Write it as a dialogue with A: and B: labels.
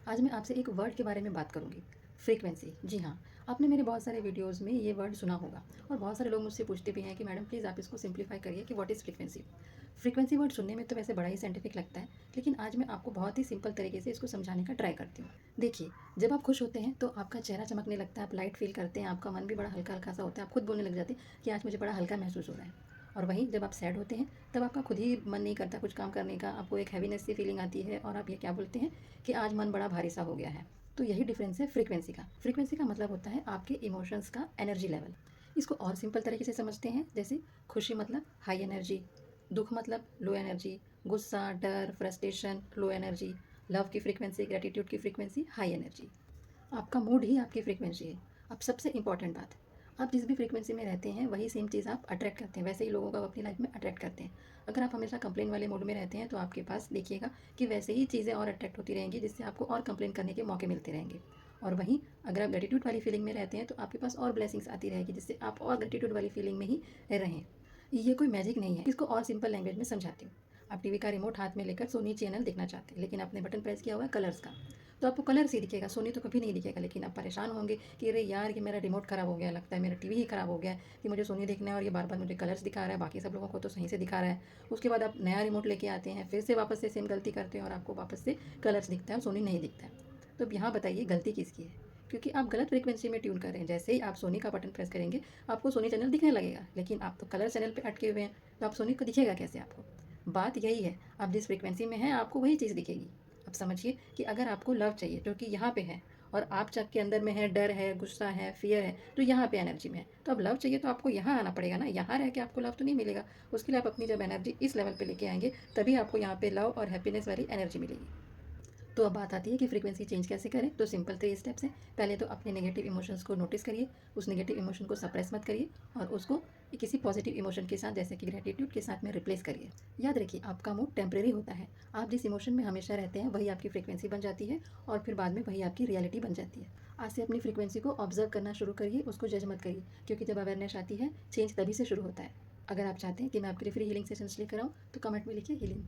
A: आज मैं आपसे एक वर्ड के बारे में बात करूँगी, फ्रीक्वेंसी। जी हाँ, आपने मेरे बहुत सारे वीडियोज़ में ये वर्ड सुना होगा और बहुत सारे लोग मुझसे पूछते भी हैं कि मैडम प्लीज़ आप इसको सिंप्लीफाई करिए कि what is frequency. Frequency word सुनने में तो वैसे बड़ा ही साइंटिफिक लगता है, लेकिन आज मैं आपको बहुत ही सिंपल तरीके से इसको समझाने का ट्राई करती हूँ। देखिए, जब आप खुश होते हैं तो आपका चेहरा चमकने लगता है, आप लाइट फ़ील करते हैं, आपका मन भी बड़ा हल्का-हल्का सा होता है, आप खुद बोलने लग जाते हैं कि आज मुझे बड़ा हल्का महसूस हो रहा है। और वहीं जब आप सैड होते हैं, तब आपका खुद ही मन नहीं करता कुछ काम करने का, आपको एक हैवीनेस सी फीलिंग आती है और आप ये क्या बोलते हैं कि आज मन बड़ा भारी सा हो गया है। तो यही डिफरेंस है फ्रीक्वेंसी का। फ्रीक्वेंसी का मतलब होता है आपके इमोशंस का एनर्जी लेवल। इसको और सिंपल तरीके से समझते हैं, जैसे खुशी मतलब हाई एनर्जी, दुख मतलब लो एनर्जी, गुस्सा, डर, फ्रस्ट्रेशन लो एनर्जी, लव की फ्रीक्वेंसी, ग्रेटिट्यूड की फ्रीक्वेंसी हाई एनर्जी। आपका मूड ही आपकी फ्रीक्वेंसी है। अब सबसे इम्पॉर्टेंट बात, आप जिस भी फ्रीक्वेंसी में रहते हैं वही सेम चीज़ आप अट्रैक्ट करते हैं, वैसे ही लोगों को आप अपनी लाइफ में अट्रैक्ट करते हैं। अगर आप हमेशा कंप्लेन वाले मूड में रहते हैं तो आपके पास देखिएगा कि वैसे ही चीज़ें और अट्रैक्ट होती रहेंगी, जिससे आपको और कंप्लेन करने के मौके मिलते रहेंगे। और वहीं अगर आप ग्रेटिट्यूड वाली फीलिंग में रहते हैं तो आपके पास और ब्लेसिंग्स आती रहेगी, जिससे आप और ग्रेटिट्यूड वाली फीलिंग में ही रहें। ये कोई मैजिक नहीं है, इसको और सिंपल लैंग्वेज में समझाती हूँ। आप टीवी का रिमोट हाथ में लेकर सोनी चैनल देखना चाहते हैं, लेकिन आपने बटन प्रेस किया हुआ है कलर्स का, तो आपको कलर्स ही दिखेगा, सोनी तो कभी नहीं दिखेगा। लेकिन आप परेशान होंगे कि अरे यार, ये मेरा रिमोट ख़राब हो गया, लगता है मेरा टीवी ही ख़राब हो गया है कि मुझे सोनी देखना है और ये बार बार मुझे कलर्स दिखा रहा है, बाकी सब लोगों को तो सही से दिखा रहा है। उसके बाद आप नया रिमोट लेके आते हैं, फिर से वापस से सेम गलती करते हैं और आपको वापस से कलर्स दिखता है और सोनी नहीं दिखता है। तो अब यहाँ बताइए गलती किसकी है? क्योंकि आप गलत फ्रीक्वेंसी में ट्यून कर रहे हैं। जैसे ही आप सोनी का बटन प्रेस करेंगे, आपको सोनी चैनल दिखने लगेगा, लेकिन आप तो कलर चैनल पे अटके हुए हैं, तो आप सोनी को दिखेगा कैसे आपको? बात यही है, आप जिस फ्रीक्वेंसी में हैं आपको वही चीज़ दिखेगी। अब समझिए कि अगर आपको लव चाहिए जो कि यहाँ पे है, और आप चक के अंदर में है, डर है, गुस्सा है, फियर है, तो यहाँ पे एनर्जी में है। तो अब लव चाहिए तो आपको यहाँ आना पड़ेगा ना, यहाँ रह के आपको लव तो नहीं मिलेगा। उसके लिए आप अपनी जब एनर्जी इस लेवल पे लेके आएंगे, तभी आपको यहाँ पे लव और हैप्पीनेस वाली एनर्जी मिलेगी। तो अब बात आती है कि फ्रीक्वेंसी चेंज कैसे करें। तो सिंपल 3 स्टेप्स हैं। पहले तो अपने नेगेटिव इमोशंस को नोटिस करिए, उस नेगेटिव इमोशन को सप्रेस मत करिए और उसको किसी पॉजिटिव इमोशन के साथ, जैसे कि ग्रेटिट्यूड के साथ में रिप्लेस करिए। याद रखिए, आपका मूड टेम्परेरी होता है। आप जिस इमोशन में हमेशा रहते हैं वही आपकी फ्रीक्वेंसी बन जाती है और फिर बाद में वही आपकी रियलिटी बन जाती है। आज से अपनी फ्रीक्वेंसी को ऑब्जर्व करना शुरू करिए, उसको जज मत करिए, क्योंकि जब अवेयरनेस आती है, चेंज तभी से शुरू होता है। अगर आप चाहते हैं कि मैं आपके लिए फ्री हीलिंग सेशंस लेकर आऊँ, तो कमेंट में लिखिए हीलिंग।